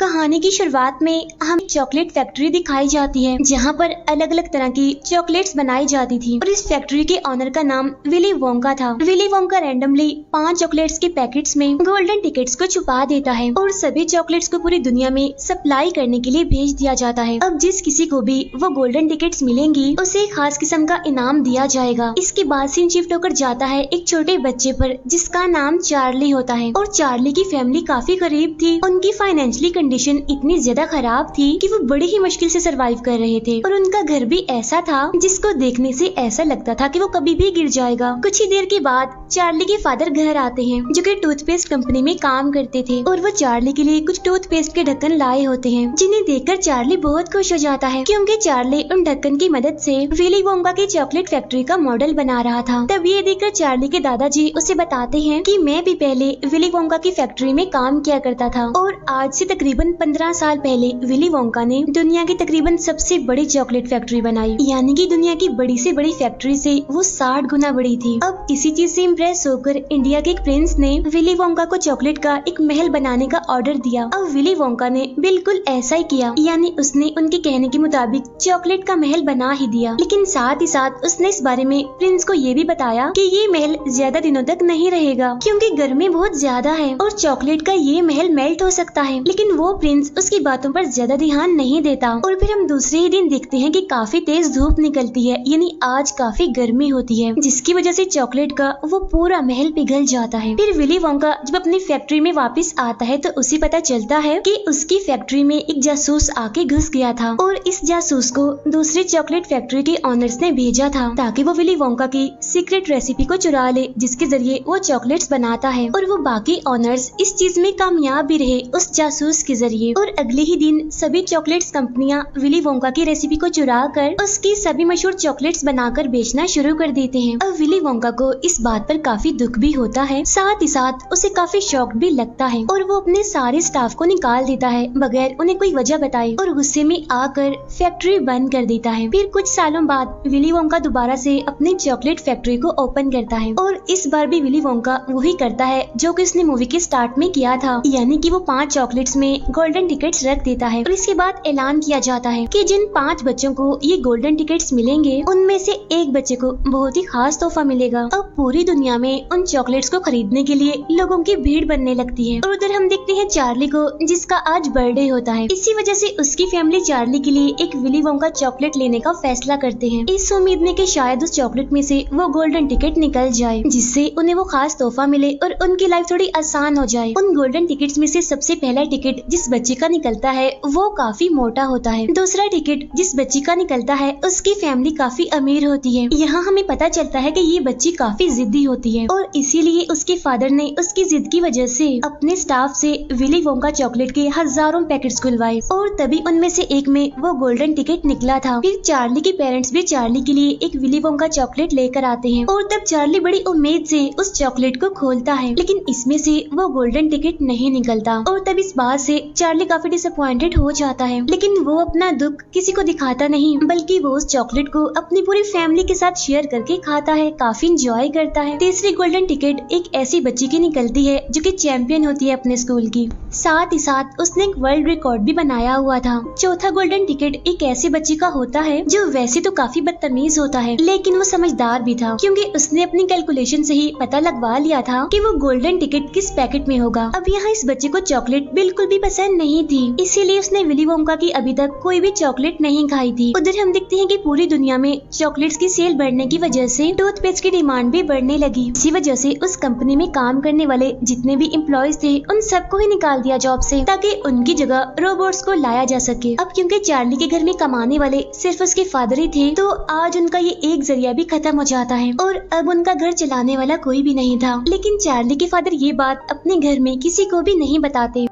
कहानी की शुरुआत में हमें चॉकलेट फैक्ट्री दिखाई जाती है जहाँ पर अलग अलग तरह की चॉकलेट्स बनाई जाती थी और इस फैक्ट्री के ऑनर का नाम विली वोंका था। विली वोंका रैंडमली 5 चॉकलेट्स के पैकेट्स में गोल्डन टिकट्स को छुपा देता है और सभी चॉकलेट्स को पूरी दुनिया में सप्लाई करने के लिए भेज दिया जाता है। अब जिस किसी को भी वो गोल्डन टिकट्स मिलेंगी उसे एक खास किस्म का इनाम दिया जाएगा। इसके बाद सीन शिफ्ट होकर जाता है एक छोटे बच्चे पर जिसका नाम चार्ली होता है और चार्ली की फैमिली काफी गरीब थी। उनकी फाइनेंशियली कंडीशन इतनी ज्यादा खराब थी कि वो बड़ी ही मुश्किल से सरवाइव कर रहे थे और उनका घर भी ऐसा था जिसको देखने से ऐसा लगता था कि वो कभी भी गिर जाएगा। कुछ ही देर के बाद चार्ली के फादर घर आते हैं जो कि टूथपेस्ट कंपनी में काम करते थे और वो चार्ली के लिए कुछ टूथपेस्ट के ढक्कन लाए होते हैं जिन्हें देखकर चार्ली बहुत खुश हो जाता है क्योंकि चार्ली उन ढक्कन की मदद से विली वोंका की चॉकलेट फैक्ट्री का मॉडल बना रहा था। तब ये देखकर चार्ली के दादाजी उसे बताते हैं कि मैं भी पहले विली वोंका की फैक्ट्री में काम किया करता था और आज से तकरीबन 15 साल पहले विली वोंका ने दुनिया की तकरीबन सबसे बड़ी चॉकलेट फैक्ट्री बनाई, यानी कि दुनिया की बड़ी से बड़ी फैक्ट्री से वो 60 गुना बड़ी थी। अब इसी चीज से इम्प्रेस होकर इंडिया के एक प्रिंस ने विली वोंका को चॉकलेट का एक महल बनाने का ऑर्डर दिया। अब विली वोंका ने बिल्कुल ऐसा ही किया, यानी उसने उनके कहने के मुताबिक चॉकलेट का महल बना ही दिया। लेकिन साथ ही साथ उसने इस बारे में प्रिंस को ये भी बताया कि ये महल ज्यादा दिनों तक नहीं रहेगा क्योंकि गर्मी बहुत ज्यादा है और चॉकलेट का ये महल मेल्ट हो सकता है। लेकिन वो प्रिंस उसकी बातों पर ज्यादा ध्यान नहीं देता और फिर हम दूसरे ही दिन देखते हैं कि काफी तेज धूप निकलती है, यानी आज काफी गर्मी होती है जिसकी वजह से चॉकलेट का वो पूरा महल पिघल जाता है। फिर विली वोंका जब अपनी फैक्ट्री में वापस आता है तो उसे पता चलता है कि उसकी फैक्ट्री में एक जासूस आके घुस गया था और इस जासूस को दूसरी चॉकलेट फैक्ट्री के ऑनर्स ने भेजा था ताकि वो विली वोंका की सीक्रेट रेसिपी को चुरा ले जिसके जरिए वो चॉकलेट्स बनाता है और वो बाकी ऑनर्स इस चीज में कामयाब भी रहे उस जासूस के जरिए। और अगले ही दिन सभी चॉकलेट्स कंपनियां विली वोंका की रेसिपी को चुरा कर उसकी सभी मशहूर चॉकलेट्स बनाकर बेचना शुरू कर देते हैं। अब विली वोंका को इस बात पर काफी दुख भी होता है, साथ ही साथ उसे काफी शॉक भी लगता है और वो अपने सारे स्टाफ को निकाल देता है बगैर उन्हें कोई वजह बताए और गुस्से में आकर फैक्ट्री बंद कर देता है। फिर कुछ सालों बाद विली वोंका दोबारा से अपनी चॉकलेट फैक्ट्री को ओपन करता है और इस बार भी विली वोंका वही करता है जो कि उसने मूवी के स्टार्ट में किया था, यानी कि वो 5 चॉकलेट्स में गोल्डन टिकट्स रख देता है और इसके बाद ऐलान किया जाता है कि जिन 5 बच्चों को ये गोल्डन टिकट्स मिलेंगे उनमें से एक बच्चे को बहुत ही खास तोहफा मिलेगा। अब पूरी दुनिया में उन चॉकलेट्स को खरीदने के लिए लोगों की भीड़ बनने लगती है और उधर हम देखते हैं चार्ली को जिसका आज बर्थडे होता है। इसी वजह से उसकी फैमिली चार्ली के लिए एक विली वोंका चॉकलेट लेने का फैसला करते हैं इस उम्मीद में कि शायद उस चॉकलेट में से वो गोल्डन टिकट निकल जाए जिससे उन्हें वो खास तोहफा मिले और उनकी लाइफ थोड़ी आसान हो जाए। उन गोल्डन टिकट्स में से सबसे पहला टिकट जिस बच्चे का निकलता है वो काफी मोटा होता है। दूसरा टिकट जिस बच्ची का निकलता है उसकी फैमिली काफी अमीर होती है। यहाँ हमें पता चलता है कि ये बच्ची काफी जिद्दी होती है और इसीलिए उसके फादर ने उसकी जिद की वजह से अपने स्टाफ से विली वोंका चॉकलेट के हजारों पैकेट्स खुलवाए और तभी उनमें से एक में वो गोल्डन टिकट निकला था। फिर चार्ली के पेरेंट्स भी चार्ली के लिए एक विली वोंका चॉकलेट लेकर आते हैं और तब चार्ली बड़ी उम्मीद से उस चॉकलेट को खोलता है लेकिन इसमें से वो गोल्डन टिकट नहीं निकलता और तब इस बात से चार्ली काफी डिसअपॉइंटेड हो जाता है। लेकिन वो अपना दुख किसी को दिखाता नहीं बल्कि वो उस चॉकलेट को अपनी पूरी फैमिली के साथ शेयर करके खाता है, काफी इंजॉय करता है। तीसरी गोल्डन टिकट एक ऐसी बच्ची की निकलती है जो कि चैंपियन होती है अपने स्कूल की, साथ ही साथ उसने एक वर्ल्ड रिकॉर्ड भी बनाया हुआ था। चौथा गोल्डन टिकट एक ऐसी बच्ची का होता है जो वैसे तो काफी बदतमीज होता है लेकिन वो समझदार भी था क्योंकि उसने अपनी कैलकुलेशन से ही पता लगवा लिया था कि वो गोल्डन टिकट किस पैकेट में होगा। अब यहाँ इस बच्चे को चॉकलेट बिल्कुल भी पसंद नहीं थी, इसीलिए उसने विली वोंका की अभी तक कोई भी चॉकलेट नहीं खाई थी। उधर हम देखते हैं कि पूरी दुनिया में चॉकलेट्स की सेल बढ़ने की वजह से टूथपेस्ट की डिमांड भी बढ़ने लगी। इसी वजह से उस कंपनी में काम करने वाले जितने भी एम्प्लॉयज थे उन सबको ही निकाल दिया जॉब से ताकि उनकी जगह रोबोट्स को लाया जा सके। अब क्योंकि चार्ली के घर में कमाने वाले सिर्फ उसके फादर ही थे तो आज उनका ये एक जरिया भी खत्म हो जाता है और अब उनका घर चलाने वाला कोई भी नहीं था। लेकिन चार्ली के फादर ये बात अपने घर में किसी को भी नहीं बताते।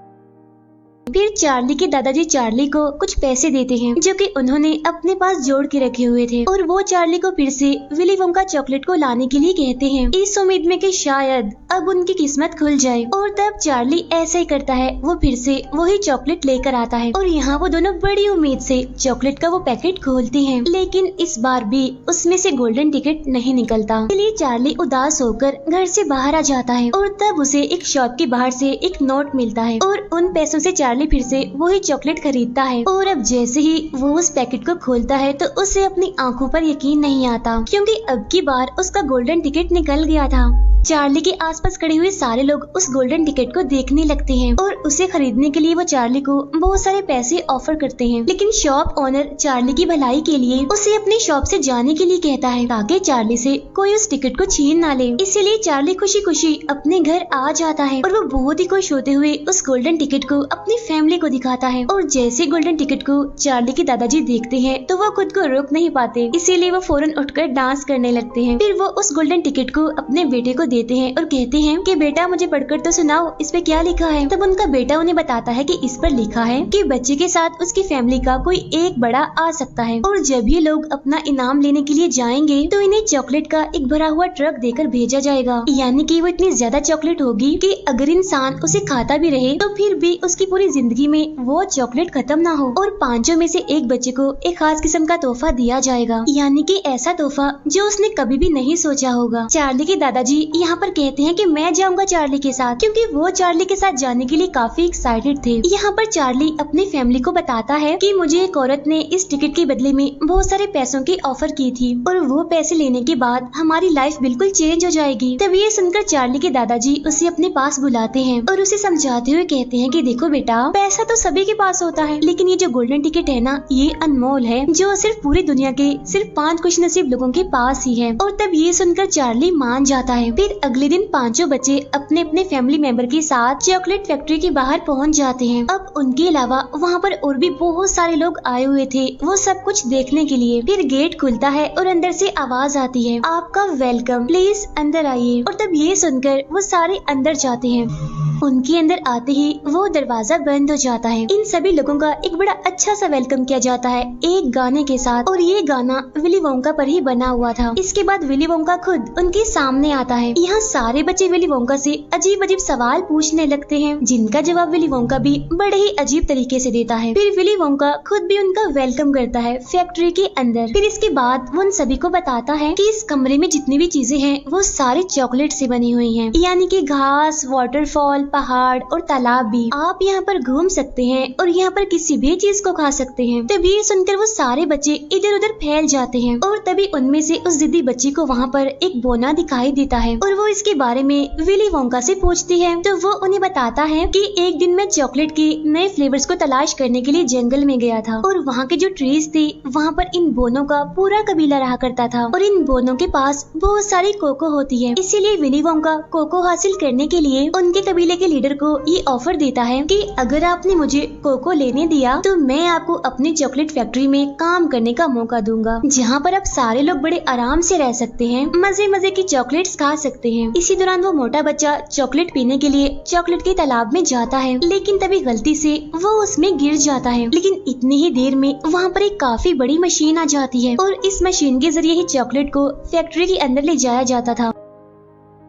फिर चार्ली के दादाजी चार्ली को कुछ पैसे देते हैं जो कि उन्होंने अपने पास जोड़ के रखे हुए थे और वो चार्ली को फिर से विली वोंका चॉकलेट को लाने के लिए कहते हैं इस उम्मीद में कि शायद अब उनकी किस्मत खुल जाए। और तब चार्ली ऐसा ही करता है, वो फिर से वही चॉकलेट लेकर आता है और यहाँ वो दोनों बड़ी उम्मीद से चॉकलेट का वो पैकेट खोलते हैं लेकिन इस बार भी उसमें से गोल्डन टिकट नहीं निकलता। इसलिए चार्ली उदास होकर घर से बाहर आ जाता है और तब उसे एक शॉप के बाहर से एक नोट मिलता है और उन पैसों से चार्ली चार्ली फिर से वही चॉकलेट खरीदता है और अब जैसे ही वो उस पैकेट को खोलता है तो उसे अपनी आंखों पर यकीन नहीं आता, क्योंकि अब की बार उसका गोल्डन टिकट निकल गया था। चार्ली के आसपास खड़े हुए सारे लोग उस गोल्डन टिकट को देखने लगते हैं और उसे खरीदने के लिए वो चार्ली को बहुत सारे पैसे ऑफर करते हैं, लेकिन शॉप ओनर चार्ली की भलाई के लिए उसे अपनी शॉप से जाने के लिए कहता है ताकि चार्ली से कोई उस टिकट को छीन ना ले। इसीलिए चार्ली खुशी खुशी अपने घर आ जाता है और वो बहुत ही खुश होते हुए उस गोल्डन टिकट को अपनी फैमिली को दिखाता है। और जैसे गोल्डन टिकट को चार्ली के दादाजी देखते हैं तो वो खुद को रोक नहीं पाते, इसीलिए वो फौरन उठकर डांस करने लगते हैं। फिर वो उस गोल्डन टिकट को अपने बेटे को देते हैं और कहते हैं कि बेटा मुझे पढ़कर तो सुनाओ, इस पे क्या लिखा है। तब उनका बेटा उन्हें बताता है कि इस पर लिखा है कि बच्चे के साथ उसकी फैमिली का कोई एक बड़ा आ सकता है और जब ये लोग अपना इनाम लेने के लिए जाएंगे तो इन्हें चॉकलेट का एक भरा हुआ ट्रक देकर भेजा जाएगा। यानी कि वो इतनी ज्यादा चॉकलेट होगी कि अगर इंसान उसे खाता भी रहे तो फिर भी उसकी पूरी जिंदगी में वो चॉकलेट खत्म ना हो। और पांचों में से एक बच्चे को एक खास किस्म का तोहफा दिया जाएगा, यानी कि ऐसा तोहफा जो उसने कभी भी नहीं सोचा होगा। चार्ली के दादाजी यहाँ पर कहते हैं कि मैं जाऊंगा चार्ली के साथ, क्योंकि वो चार्ली के साथ जाने के लिए काफी एक्साइटेड थे। यहाँ पर चार्ली अपनी फैमिली को बताता है कि मुझे एक औरत ने इस टिकट के बदले में बहुत सारे पैसों की ऑफर की थी और वो पैसे लेने के बाद हमारी लाइफ बिल्कुल चेंज हो जाएगी। तब ये सुनकर चार्ली के दादाजी उसे अपने पास बुलाते हैं और उसे समझाते हुए कहते हैं कि देखो बेटा, पैसा तो सभी के पास होता है, लेकिन ये जो गोल्डन टिकट है ना, ये अनमोल है, जो सिर्फ पूरी दुनिया के सिर्फ 5 खुशनसीब लोगों के पास ही है। और तब ये सुनकर चार्ली मान जाता है। फिर अगले दिन पांचों बच्चे अपने अपने फैमिली मेंबर के साथ चॉकलेट फैक्ट्री के बाहर पहुंच जाते हैं। अब उनके अलावा वहां पर और भी बहुत सारे लोग आए हुए थे वो सब कुछ देखने के लिए। फिर गेट खुलता है और अंदर से आवाज आती है, आपका वेलकम, प्लीज अंदर आइए। और तब ये सुनकर वो सारे अंदर जाते हैं। उनके अंदर आते ही वो दरवाजा बंद हो जाता है। इन सभी लोगों का एक बड़ा अच्छा सा वेलकम किया जाता है एक गाने के साथ, और ये गाना विली वोंका पर ही बना हुआ था। इसके बाद विली वोंका खुद उनके सामने आता है। यहाँ सारे बच्चे विली वोंका से अजीब अजीब सवाल पूछने लगते हैं, जिनका जवाब विली वोंका भी बड़े ही अजीब तरीके से देता है। फिर विली वोंका खुद भी उनका वेलकम करता है फैक्ट्री के अंदर। फिर इसके बाद वो उन सभी को बताता है कि इस कमरे में जितनी भी चीजें हैं वो सारी चॉकलेट से बनी हुई हैं, यानी कि घास, वाटरफॉल, पहाड़ और तालाब भी। आप यहाँ पर घूम सकते हैं और यहाँ पर किसी भी चीज को खा सकते हैं। तभी ये सुनकर वो सारे बच्चे इधर उधर फैल जाते हैं और तभी उनमें से उस जिद्दी बच्ची को वहाँ पर एक बोना दिखाई देता है और वो इसके बारे में विली वोंका से पूछती है। तो वो उन्हें बताता है कि एक दिन मैं चॉकलेट के नए फ्लेवर्स को तलाश करने के लिए जंगल में गया था और वहाँ के जो ट्रीज थे वहाँ पर इन बोनों का पूरा कबीला रहा करता था और इन बोनों के पास बहुत सारी कोको होती है। इसीलिए विली वोंका कोको हासिल करने के लिए उनके कबीले के लीडर को ये ऑफर देता है कि अगर आपने मुझे कोको लेने दिया तो मैं आपको अपनी चॉकलेट फैक्ट्री में काम करने का मौका दूंगा, जहाँ पर आप सारे लोग बड़े आराम से रह सकते हैं, मजे मजे की चॉकलेट्स खा सकते हैं। इसी दौरान वो मोटा बच्चा चॉकलेट पीने के लिए चॉकलेट के तालाब में जाता है, लेकिन तभी गलती से वो उसमें गिर जाता है। लेकिन इतनी ही देर में वहाँ पर एक काफी बड़ी मशीन आ जाती है और इस मशीन के जरिए ही चॉकलेट को फैक्ट्री के अंदर ले जाया जाता था।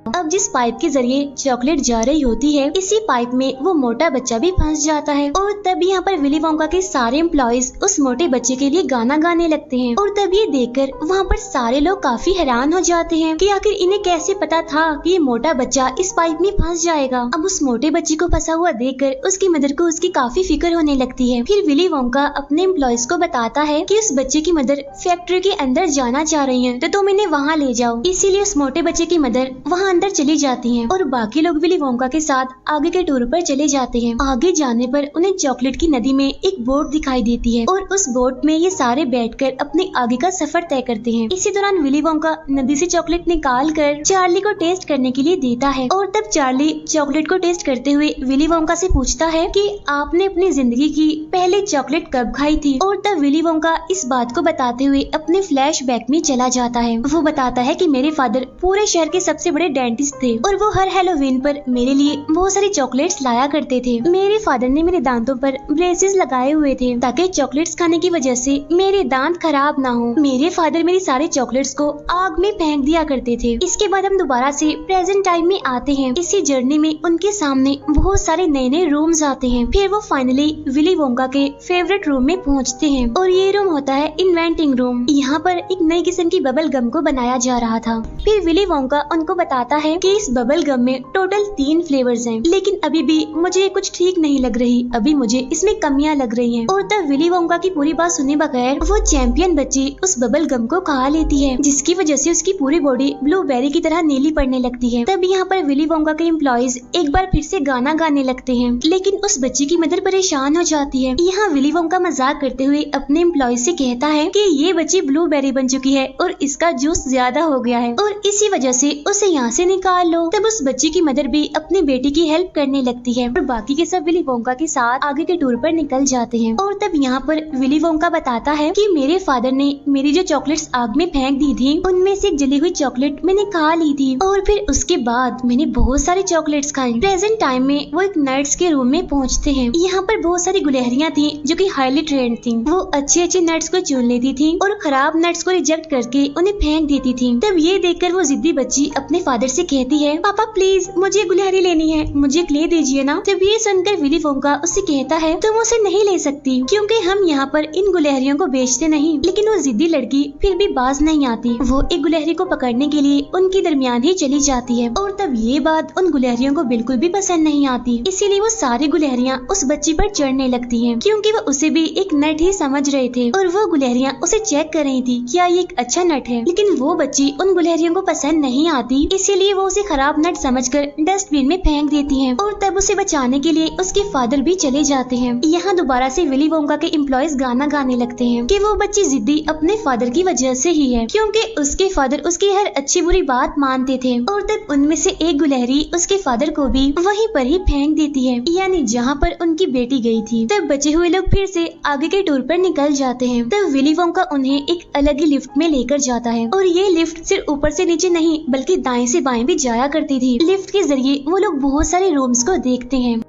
अब जिस पाइप के जरिए चॉकलेट जा रही होती है, इसी पाइप में वो मोटा बच्चा भी फंस जाता है और तब यहाँ पर विली वोंका के सारे एम्प्लॉइज उस मोटे बच्चे के लिए गाना गाने लगते हैं। और तब ये देखकर वहाँ पर सारे लोग काफी हैरान हो जाते हैं कि आखिर इन्हें कैसे पता था कि ये मोटा बच्चा इस पाइप में फंस जाएगा। अब उस मोटे बच्चे को फंसा हुआ देखकर उसकी मदर को उसकी काफी फिक्र होने लगती है। फिर विली वोंका अपने एम्प्लॉइज को बताता है कि उस बच्चे की मदर फैक्ट्री के अंदर जाना चाह रही है, तो तुम इन्हें वहाँ ले जाओ। इसीलिए उस मोटे बच्चे की मदर वहाँ अंदर चली जाती हैं और बाकी लोग विली वोंका के साथ आगे के टूर पर चले जाते हैं। आगे जाने पर उन्हें चॉकलेट की नदी में एक बोट दिखाई देती है और उस बोट में ये सारे बैठकर अपने आगे का सफर तय करते हैं। इसी दौरान विली वोंका नदी से चॉकलेट निकाल कर चार्ली को टेस्ट करने के लिए देता है और तब चार्ली चॉकलेट को टेस्ट करते हुए विली वोंका से पूछता है कि आपने अपनी जिंदगी की पहली चॉकलेट कब खाई थी। और तब विली वोंका इस बात को बताते हुए अपने फ्लैशबैक में चला जाता है। वो बताता है कि मेरे फादर पूरे शहर के सबसे बड़े डेंटिस्ट थे और वो हर हैलोवीन पर मेरे लिए बहुत सारी चॉकलेट्स लाया करते थे। मेरे फादर ने मेरे दांतों पर ब्रेसेस लगाए हुए थे ताकि चॉकलेट्स खाने की वजह से मेरे दांत खराब ना हो। मेरे फादर मेरी सारे चॉकलेट्स को आग में फेंक दिया करते थे। इसके बाद हम दोबारा से प्रेजेंट टाइम में आते हैं। इसी जर्नी में उनके सामने बहुत सारे नए नए रूम्स आते हैं। फिर वो फाइनली विली वोंका के फेवरेट रूम में पहुंचते हैं और ये रूम होता है इन्वेंटिंग रूम। यहाँ पर एक नई किस्म की बबल गम को बनाया जा रहा था। फिर विली वोंका उनको बताता है है कि इस बबल गम में टोटल 3 फ्लेवर्स हैं, लेकिन अभी भी मुझे कुछ ठीक नहीं लग रही, अभी मुझे इसमें कमियां लग रही हैं। और तब विली वोंका की पूरी बात सुने बगैर वो चैंपियन बच्ची उस बबल गम को खा लेती है, जिसकी वजह से उसकी पूरी बॉडी ब्लूबेरी की तरह नीली पड़ने लगती है। तब यहाँ पर विली वोंका के एम्प्लॉइज एक बार फिर से गाना गाने लगते हैं, लेकिन उस बच्ची की मदर परेशान हो जाती है। यहाँ विली वोंका मजाक करते हुए अपने एम्प्लॉय से कहता है कि ये बच्ची ब्लूबेरी बन चुकी है और इसका जूस ज्यादा हो गया है और इसी वजह से उसे यहाँ से निकाल लो। तब उस बच्ची की मदर भी अपनी बेटी की हेल्प करने लगती है और बाकी के सब विली वोंका के साथ आगे के टूर पर निकल जाते हैं। और तब यहाँ पर विली वोंका बताता है कि मेरे फादर ने मेरी जो चॉकलेट्स आग में फेंक दी थी, उनमें से एक जली हुई चॉकलेट मैंने खा ली थी और फिर उसके बाद मैंने बहुत सारी चॉकलेट्स खाई। प्रेजेंट टाइम में वो एक नट्स के रूम में पहुँचते हैं। यहाँ पर बहुत सारी गुलहरियाँ थी जो कि हाईली ट्रेंड थी। वो अच्छे अच्छे नट्स को चुन लेती थी और खराब नट्स को रिजेक्ट करके उन्हें फेंक देती थी। तब ये देखकर वो जिद्दी बच्ची अपने फादर से कहती है, पापा प्लीज मुझे गुलहरी लेनी है, मुझे ले दीजिए ना। तब ये सुनकर विली वोंका उससे कहता है, तुम उसे नहीं ले सकती क्योंकि हम यहाँ पर इन गुलहरियों को बेचते नहीं। लेकिन वो जिद्दी लड़की फिर भी बाज नहीं आती। वो एक गुलहरी को पकड़ने के लिए उनके दरमियान ही चली जाती है और तब ये बात उन गुलहरियों को बिल्कुल भी पसंद नहीं आती। इसीलिए वो सारी गुलहरियाँ उस बच्ची पर चढ़ने लगती है क्योंकि वो उसे भी एक नट ही समझ रहे थे और वो गुलहरियाँ उसे चेक कर रही थी क्या ये एक अच्छा नट है। लेकिन वो बच्ची उन गुलहरियों को पसंद नहीं आती, इसीलिए वो उसे खराब नट समझकर डस्टबिन में फेंक देती है और तब उसे बचाने के लिए उसके फादर भी चले जाते हैं। यहाँ दोबारा से विली वोंका के एम्प्लॉइज गाना गाने लगते हैं कि वो बच्ची जिद्दी अपने फादर की वजह से ही है क्योंकि उसके फादर उसकी हर अच्छी बुरी बात मानते थे। और तब उनमें से एक गुलहरी उसके फादर को भी वहीं पर ही फेंक देती है, यानी जहाँ पर उनकी बेटी गई थी। तब बचे हुए लोग फिर से आगे के टूर पर निकल जाते हैं। तब विली वोंका उन्हें एक अलग ही लिफ्ट में लेकर जाता है और ये लिफ्ट सिर्फ ऊपर से नीचे नहीं बल्कि दाएं से बाएं भी जाया करती थी। लिफ्ट के जरिए वो लोग बहुत सारे रूम्स को देखते हैं।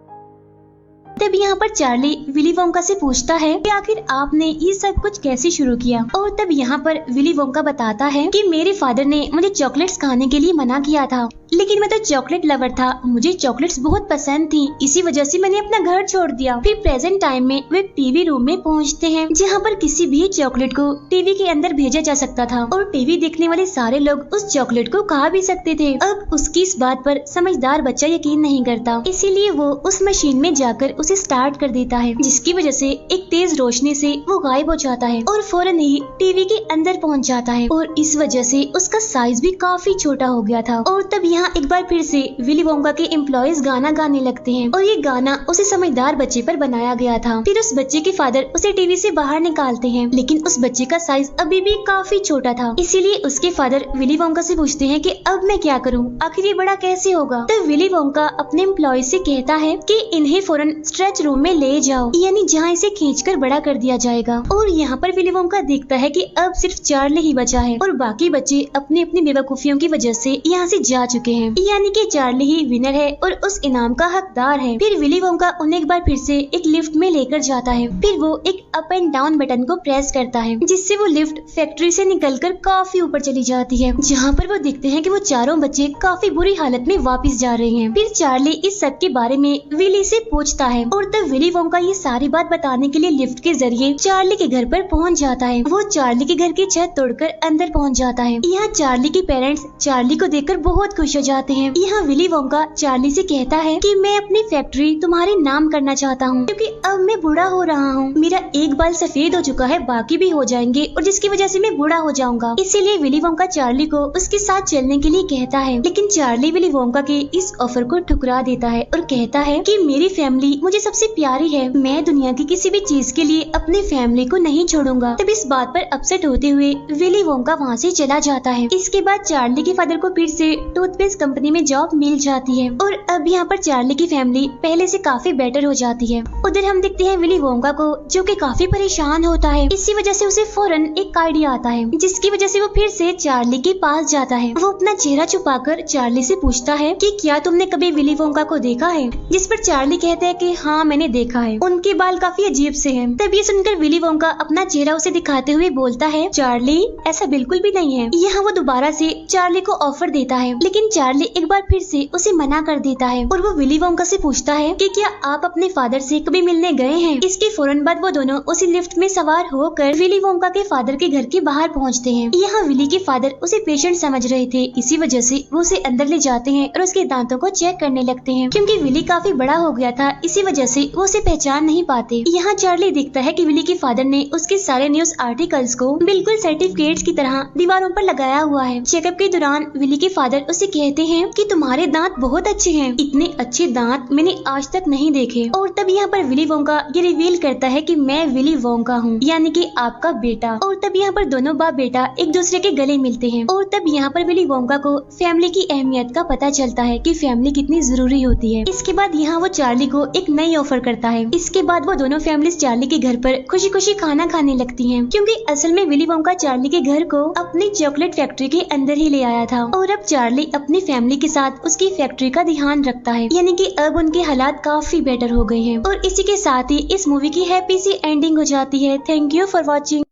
तब यहाँ पर चार्ली विली वोंका से पूछता है कि आखिर आपने ये सब कुछ कैसे शुरू किया। और तब यहाँ पर विली वोंका बताता है कि मेरे फादर ने मुझे चॉकलेट्स खाने के लिए मना किया था, लेकिन मैं तो चॉकलेट लवर था, मुझे चॉकलेट्स बहुत पसंद थी, इसी वजह से मैंने अपना घर छोड़ दिया। फिर प्रेजेंट टाइम में वो एक टीवी रूम में पहुँचते हैं जहाँ पर किसी भी चॉकलेट को टीवी के अंदर भेजा जा सकता था और टीवी देखने वाले सारे लोग उस चॉकलेट को खा भी सकते थे। अब उसकी इस बात पर समझदार बच्चा यकीन नहीं करता, इसीलिए वो उस मशीन में जाकर उसे स्टार्ट कर देता है, जिसकी वजह से एक तेज रोशनी से वो गायब हो जाता है और फौरन ही टीवी के अंदर पहुंच जाता है और इस वजह से उसका साइज भी काफी छोटा हो गया था। और तब यहाँ एक बार फिर से विली वोंका के एम्प्लॉइज गाना गाने लगते हैं और ये गाना उसे समझदार बच्चे पर बनाया गया था। फिर उस बच्चे के फादर उसे टीवी से बाहर निकालते हैं, लेकिन उस बच्चे का साइज अभी भी काफी छोटा था, इसीलिए उसके फादर विली वोंका से पूछते हैं कि अब मैं क्या करूं, आखिर ये बड़ा कैसे होगा। तब विली वोंका अपने एम्प्लॉय से कहता है कि इन्हें फौरन स्ट्रेच रूम में ले जाओ, यानी जहाँ इसे खींचकर बड़ा कर दिया जाएगा। और यहाँ पर विली वोंका देखता है कि अब सिर्फ चार्ली ही बचा है और बाकी बच्चे अपनी अपनी बेवकूफियों की वजह से यहाँ से जा चुके हैं, यानी कि चार्ली ही विनर है और उस इनाम का हकदार है। फिर विली वोंका उन्हें एक बार फिर से एक लिफ्ट में लेकर जाता है। फिर वो एक अप एंड डाउन बटन को प्रेस करता है, जिससे वो लिफ्ट फैक्ट्री से निकलकर काफी ऊपर चली जाती है, जहाँ पर वो देखते हैं कि वो चारों बच्चे काफी बुरी हालत में वापस जा रहे हैं। फिर चार्ली इस सब के बारे में विली से पूछता है और तब विली वोंका ये सारी बात बताने के लिए लिफ्ट के जरिए चार्ली के घर पर पहुंच जाता है। वो चार्ली के घर की छत तोड़कर अंदर पहुंच जाता है। यहाँ चार्ली के पेरेंट्स चार्ली को देखकर बहुत खुश हो जाते हैं। यहाँ विली वोंका चार्ली से कहता है कि मैं अपनी फैक्ट्री तुम्हारे नाम करना चाहता हूँ क्योंकि अब मैं बूढ़ा हो रहा हूँ, मेरा एक बाल सफेद हो चुका है, बाकी भी हो जाएंगे और जिसकी वजह से मैं बूढ़ा हो जाऊंगा। इसीलिए विली वोंका चार्ली को उसके साथ चलने के लिए कहता है, लेकिन चार्ली विली वोंका के इस ऑफर को ठुकरा देता है और कहता है कि मेरी फैमिली मुझे सबसे प्यारी है, मैं दुनिया की किसी भी चीज के लिए अपनी फैमिली को नहीं छोड़ूंगा। तब इस बात पर अपसेट होते हुए विली वोंका वहाँ से चला जाता है। इसके बाद चार्ली के फादर को फिर से टूथपेस्ट कंपनी में जॉब मिल जाती है और अब यहाँ पर चार्ली की फैमिली पहले से काफी बेटर हो जाती है। उधर हम देखते हैं विली वोंका को जो कि काफी परेशान होता है। इसी वजह से उसे फौरन एक आइडिया आता है, जिसकी वजह से वो फिर से चार्ली के पास जाता है। वो अपना चेहरा छुपाकर चार्ली से पूछता है कि क्या तुमने कभी विली वोंका को देखा है, जिस पर चार्ली कहता है कि हाँ मैंने देखा है, उनके बाल काफी अजीब से हैं। तब ये सुनकर विली वोंका अपना चेहरा उसे दिखाते हुए बोलता है, चार्ली ऐसा बिल्कुल भी नहीं है। यहाँ वो दोबारा से चार्ली को ऑफर देता है, लेकिन चार्ली एक बार फिर से उसे मना कर देता है और वो विली वोंका से पूछता है कि क्या आप अपने फादर से कभी मिलने गए हैं। इसके फौरन बाद वो दोनों उसी लिफ्ट में सवार होकर विली वोंका के फादर के घर के बाहर पहुंचते हैं। यहाँ विली के फादर उसे पेशेंट समझ रहे थे, इसी वजह से वो उसे अंदर ले जाते हैं और उसके दांतों को चेक करने लगते हैं। क्योंकि विली काफी बड़ा हो गया था, इसी वजह से वो उसे पहचान नहीं पाते। यहाँ चार्ली देखता है कि विली के फादर ने उसके सारे न्यूज आर्टिकल्स को बिल्कुल सर्टिफिकेट्स की तरह दीवारों पर लगाया हुआ है। चेकअप के दौरान विली के फादर उसे कहते हैं कि तुम्हारे दांत बहुत अच्छे हैं, इतने अच्छे दांत मैंने आज तक नहीं देखे। और तब यहाँ पर विली वोंका ये रिवील करता है कि मैं विली वोंका हूँ, यानी कि आपका बेटा। और तब यहाँ पर दोनों बाप बेटा एक दूसरे के गले मिलते हैं। और तब यहाँ पर विली वोंका को फैमिली की अहमियत का पता चलता है कि फैमिली कितनी जरूरी होती है। इसके बाद यहाँ वो चार्ली को एक नई ऑफर करता है। इसके बाद वो दोनों फैमिलीज चार्ली के घर पर खुशी खुशी खाना खाने लगती हैं, क्योंकि असल में विली वोंका चार्ली के घर को अपनी चॉकलेट फैक्ट्री के अंदर ही ले आया था। और अब चार्ली अपनी फैमिली के साथ उसकी फैक्ट्री का ध्यान रखता है, यानी कि अब उनके हालात काफी बेटर हो गए हैं। और इसी के साथ ही इस मूवी की हैप्पी सी एंडिंग हो जाती है। Thank you for watching.